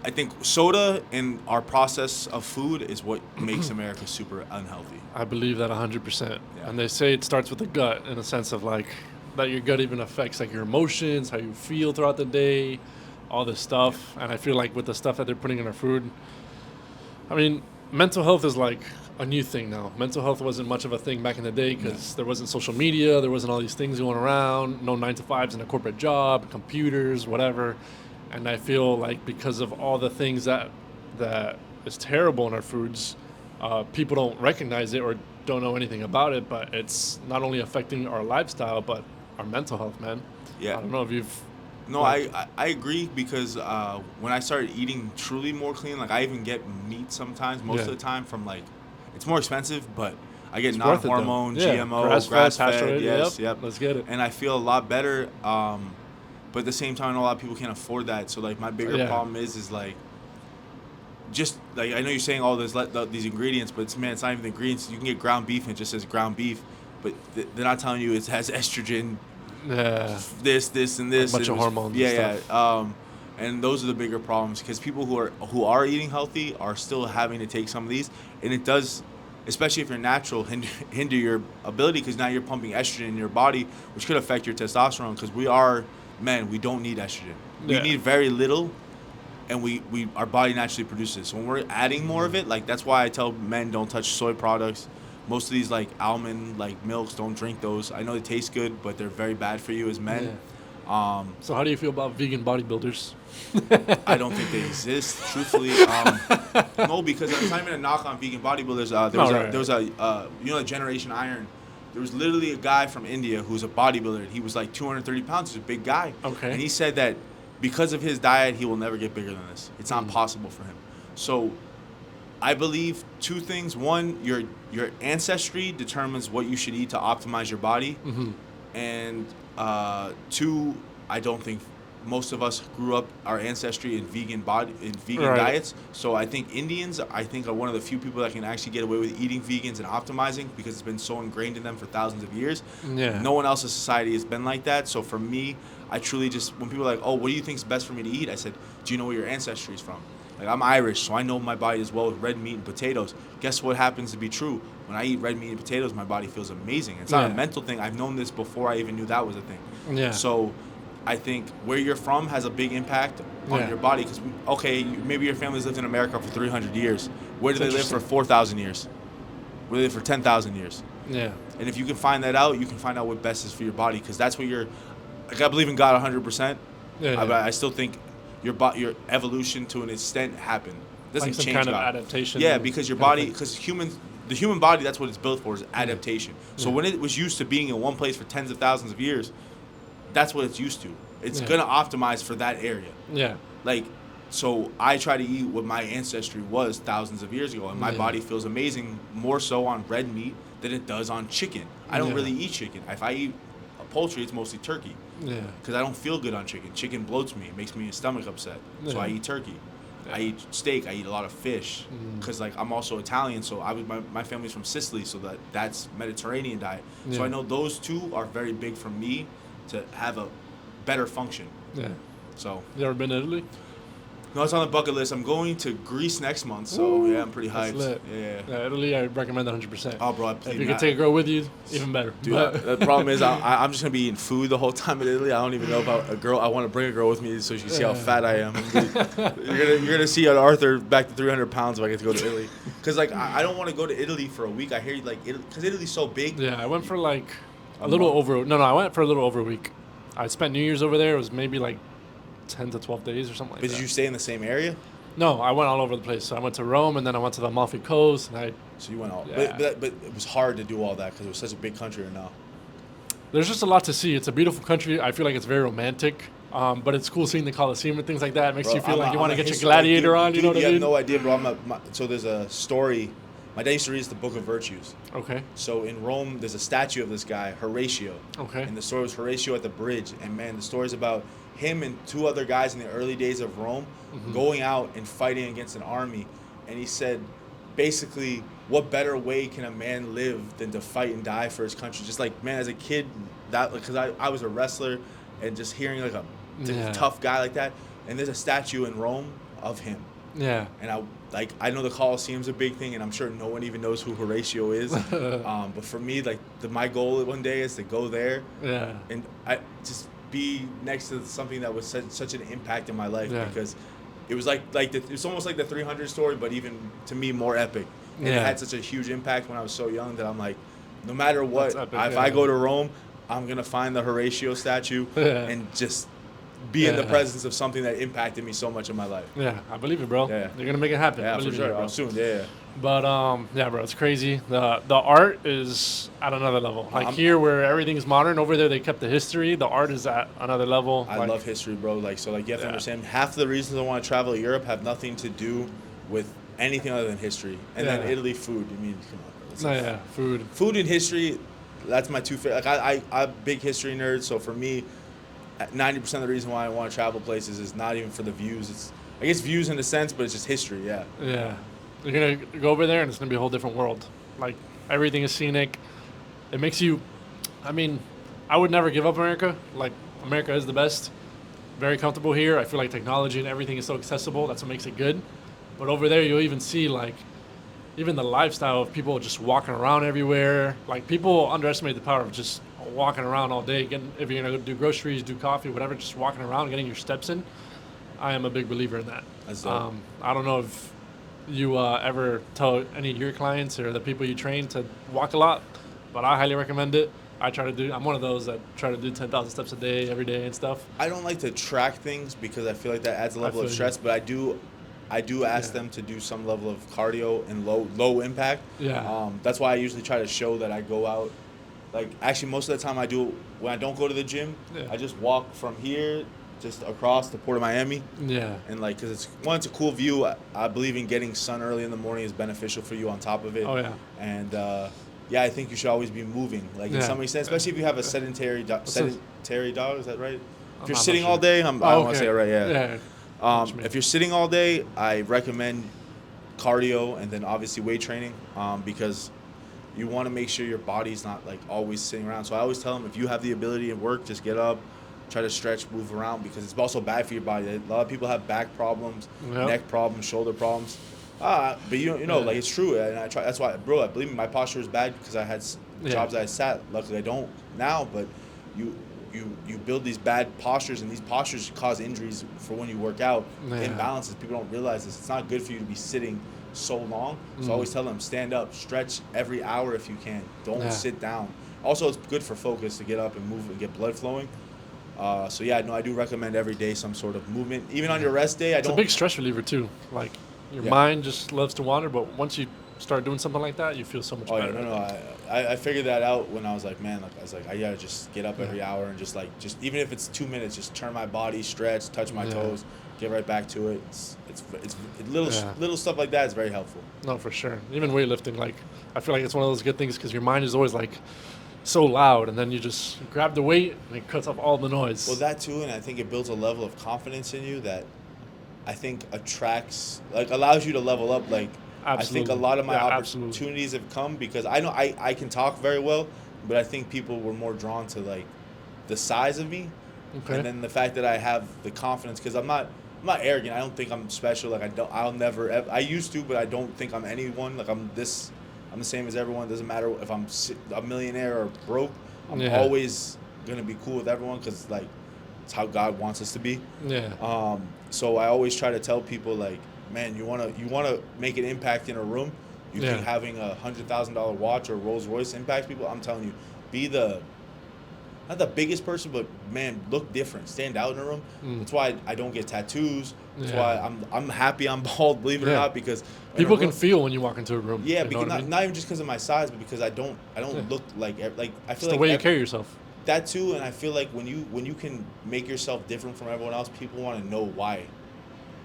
I think soda and our process of food is what makes America super unhealthy. I believe that 100%. Yeah. And they say it starts with the gut in a sense of like that your gut even affects like your emotions, how you feel throughout the day, all this stuff. And I feel like with the stuff that they're putting in our food, I mean, mental health is like a new thing now. Mental health wasn't much of a thing back in the day because there wasn't social media, there wasn't all these things going around, no 9-to-5s in a corporate job, computers, whatever. And I feel like because of all the things that is terrible in our foods, people don't recognize it or don't know anything about it, but it's not only affecting our lifestyle, but our mental health, man. Yeah. I don't know if you've... No, I agree because when I started eating truly more clean, like I even get meat sometimes, most of the time from like, it's more expensive, but I get worth it, though. non-hormone, Yeah, GMO, grass-fed, grass-fed, pasture-raised, yes, yep. Let's get it. And I feel a lot better, but at the same time, I know a lot of people can't afford that. So like my bigger problem is like, just like I know you're saying all this these ingredients, but it's not even the ingredients. You can get ground beef and it just says ground beef, but they're not telling you it has estrogen, this and this, a bunch of hormones. Yeah, and stuff. and those are the bigger problems because people who are eating healthy are still having to take some of these, and it does, especially if you're natural, hinder your ability because now you're pumping estrogen in your body, which could affect your testosterone. Because we are men, we don't need estrogen. We need very little, and we our body naturally produces it. So when we're adding more of it, like that's why I tell men don't touch soy products. Most of these like almond like milks, don't drink those. I know they taste good, but they're very bad for you as men. So how do you feel about vegan bodybuilders? I don't think they exist, truthfully. No, because I'm not even a knock on vegan bodybuilders. There was a Generation Iron. There was literally a guy from India who was a bodybuilder. He was like 230 pounds. He's a big guy. Okay. And he said that because of his diet, he will never get bigger than this. It's not possible for him. So I believe two things. One, your ancestry determines what you should eat to optimize your body. And two, I don't think most of us grew up our ancestry in vegan diets. So I think Indians, are one of the few people that can actually get away with eating vegans and optimizing because it's been so ingrained in them for thousands of years. Yeah. No one else in society has been like that. So for me, I truly just, when people are like, oh, what do you think is best for me to eat? I said, do you know where your ancestry is from? Like, I'm Irish, so I know my body as well with red meat and potatoes. Guess what happens to be true? When I eat red meat and potatoes, my body feels amazing. It's not a mental thing. I've known this before I even knew that was a thing. Yeah. So I think where you're from has a big impact on your body. Because, maybe your family's lived in America for 300 years. Where do they live for 4,000 years? Where do they live for 10,000 years? Yeah. And if you can find that out, you can find out what best is for your body. Because that's what I believe in God 100%. I still think your evolution to an extent happened. It doesn't like some change kind God. of adaptation. Yeah, because your body, because the human body, that's what it's built for, is adaptation. So when it was used to being in one place for tens of thousands of years, that's what it's used to. It's gonna optimize for that area. Yeah. Like, so I try to eat what my ancestry was thousands of years ago, and my body feels amazing more so on red meat than it does on chicken. I don't really eat chicken. If I eat poultry, it's mostly turkey. Yeah. Because I don't feel good on chicken. Chicken bloats me. It makes me stomach upset. So I eat turkey. I eat steak. I eat a lot of fish. Because like I'm also Italian, so my family's from Sicily, so that's Mediterranean diet. Yeah. So I know those two are very big for me to have a better function. Yeah. So. You ever been to Italy? No, it's on the bucket list. I'm going to Greece next month, so yeah, I'm pretty hyped. Lit. Yeah, Italy, I recommend 100%. Oh, bro, if you could take a girl with you, even better. Dude, the problem is I'm just gonna be eating food the whole time in Italy. I don't even know about a girl. I want to bring a girl with me so she can see how fat I am. You're gonna see Arthur back to 300 pounds if I get to go to Italy. Cause like I don't want to go to Italy for a week. I hear like because Italy's so big. Yeah, I went for like a little over. No, I went for a little over a week. I spent New Year's over there. It was maybe like 10 to 12 days or something like that. But did you stay in the same area? No, I went all over the place. So I went to Rome, and then I went to the Amalfi Coast, and So you went all. Yeah. But it was hard to do all that because it was such a big country, or no? There's just a lot to see. It's a beautiful country. I feel like it's very romantic. But it's cool seeing the Coliseum and things like that. It makes Bro, you feel like you want to get your history- gladiator dude, on. You know what I You mean? have no idea, bro. So there's a story. My dad used to read us the Book of Virtues. Okay. So in Rome, there's a statue of this guy, Horatio. Okay. And the story was Horatio at the bridge. And man, the story's about him and two other guys in the early days of Rome going out and fighting against an army. And he said, basically, what better way can a man live than to fight and die for his country? Just like, man, as a kid, that because I was a wrestler, and just hearing like a tough guy like that. And there's a statue in Rome of him. Yeah. And I know the Coliseum's a big thing, and I'm sure no one even knows who Horatio is. But for me, like my goal one day is to go there. Yeah. And I just be next to something that was such an impact in my life because it was it's almost like the 300 story, but even to me more epic. And it had such a huge impact when I was so young that I'm like, no matter what, epic, if I go to Rome, I'm gonna find the Horatio statue and just be in the presence of something that impacted me so much in my life. Yeah, I believe it, bro. Yeah. You're gonna make it happen. Yeah, I for believe in you, sure. bro. Soon, yeah. But yeah, bro, it's crazy. The art is at another level. Like here, where everything's modern, over there they kept the history. The art is at another level. I love history, bro. You have to understand, half of the reasons I want to travel to Europe have nothing to do with anything other than history. And then Italy, food. I mean, come on, bro. Yeah, food. Food and history, that's my two favorite. Like I'm a big history nerd, so for me, 90% of the reason why I want to travel places is not even for the views. It's, I guess, views in a sense, but it's just history. Yeah. Yeah, you're gonna go over there and it's gonna be a whole different world. Like everything is scenic. It makes you. I mean, I would never give up America. Like America is the best. Very comfortable here. I feel like technology and everything is so accessible. That's what makes it good. But over there, you'll even see like, even the lifestyle of people just walking around everywhere. Like people underestimate the power of just walking around all day. If you're gonna do groceries, do coffee, whatever, just walking around, getting your steps in. I am a big believer in that. That's dope. I don't know if you ever tell any of your clients or the people you train to walk a lot, but I highly recommend it. I'm one of those that try to do 10,000 steps a day, every day and stuff. I don't like to track things because I feel like that adds a level of stress, but I do ask them to do some level of cardio and low impact. Yeah. That's why I usually try to show that I go out. Like, actually, most of the time when I don't go to the gym, I just walk from here just across to Port of Miami. Yeah. And like, because it's a cool view. I believe in getting sun early in the morning is beneficial for you on top of it. Oh, yeah. And I think you should always be moving, like in some extent, especially if you have a sedentary dog. Is that right? If you're sitting all day, I don't want to say it right. Yeah. If you're sitting all day, I recommend cardio and then obviously weight training because you want to make sure your body's not like always sitting around. So I always tell them, if you have the ability at work, just get up, try to stretch, move around, because it's also bad for your body. A lot of people have back problems, neck problems, shoulder problems. But like, it's true, and I try. That's why, bro. I believe me, my posture was bad because I had jobs that I sat. Luckily, I don't now. But you build these bad postures, and these postures cause injuries for when you work out. Imbalances. People don't realize this. It's not good for you to be sitting so long. So I always tell them, stand up, stretch every hour if you can. Don't sit down. Also, it's good for focus to get up and move and get blood flowing. I do recommend every day some sort of movement. Even on your rest day, It's a big stress reliever too. Like your mind just loves to wander, but once you start doing something like that, you feel so much better. I figured that out when I was like, man, I gotta just get up every hour and just even if it's 2 minutes, just turn my body, stretch, touch my toes, get right back to it. It's little stuff like that is very helpful. No, for sure. Even weightlifting, like I feel like it's one of those good things because your mind is always like so loud, and then you just grab the weight and it cuts off all the noise. Well, that too, and I think it builds a level of confidence in you that I think allows you to level up. Like, absolutely. I think a lot of my opportunities have come because I know I can talk very well, but I think people were more drawn to like the size of me, and then the fact that I have the confidence because I'm not arrogant. I don't think I'm special. Like I used to, but I don't think I'm anyone. Like I'm the same as everyone. It doesn't matter if I'm a millionaire or broke. I'm always gonna be cool with everyone because like it's how God wants us to be. Yeah. So I always try to tell people like, man, you wanna make an impact in a room. You think having a $100,000 watch or Rolls Royce impacts people? I'm telling you, be not the biggest person, but man, look different, stand out in a room. That's why I don't get tattoos. That's why I'm happy I'm bald, believe it or not, because people can feel when you walk into a room. Yeah, because not even just because of my size, but because I don't look like I feel it's like the way you carry yourself. that too, and I feel like when you can make yourself different from everyone else, people want to know why.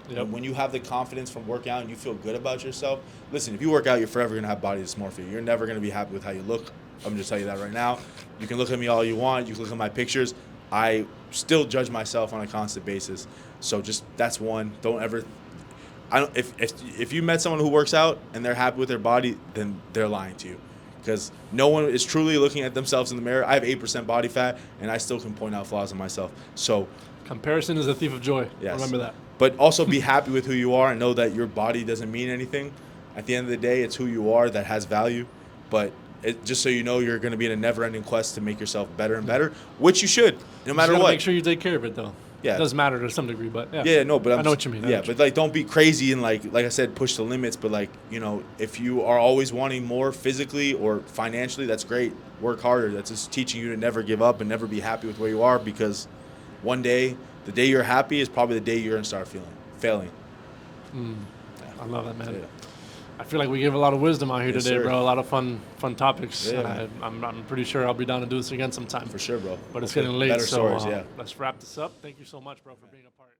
Yep. And when you have the confidence from working out and you feel good about yourself, listen, if you work out, you're forever gonna have body dysmorphia. You're never gonna be happy with how you look. I'm just telling you that right now. You can look at me all you want. You can look at my pictures. I still judge myself on a constant basis. So just that's one. Don't ever. I don't. If you met someone who works out and they're happy with their body, then they're lying to you. Because no one is truly looking at themselves in the mirror. I have 8% body fat, and I still can point out flaws in myself. So Comparison is a thief of joy. yes. Remember that. But also be happy with who you are and know that your body doesn't mean anything. At the end of the day, it's who you are that has value. But just so you know, you're going to be in a never-ending quest to make yourself better and better, which you should, no matter Just gotta what. Make sure you take care of it, though. Yeah. It does matter to some degree, but yeah. Yeah, no, but I know what you mean. Yeah, but like, don't be crazy and like I said, push the limits. But like, you know, if you are always wanting more physically or financially, that's great. Work harder. That's just teaching you to never give up and never be happy with where you are, because one day, the day you're happy is probably the day you're gonna start failing. I love that, man. Yeah. I feel like we gave a lot of wisdom out here Yes, today, sir. bro. A lot of fun topics. Yeah. I'm pretty sure I'll be down to do this again sometime. For sure, bro. But it's Hopefully getting late, better so stories, yeah. let's wrap this up. Thank you so much, bro, for being a part.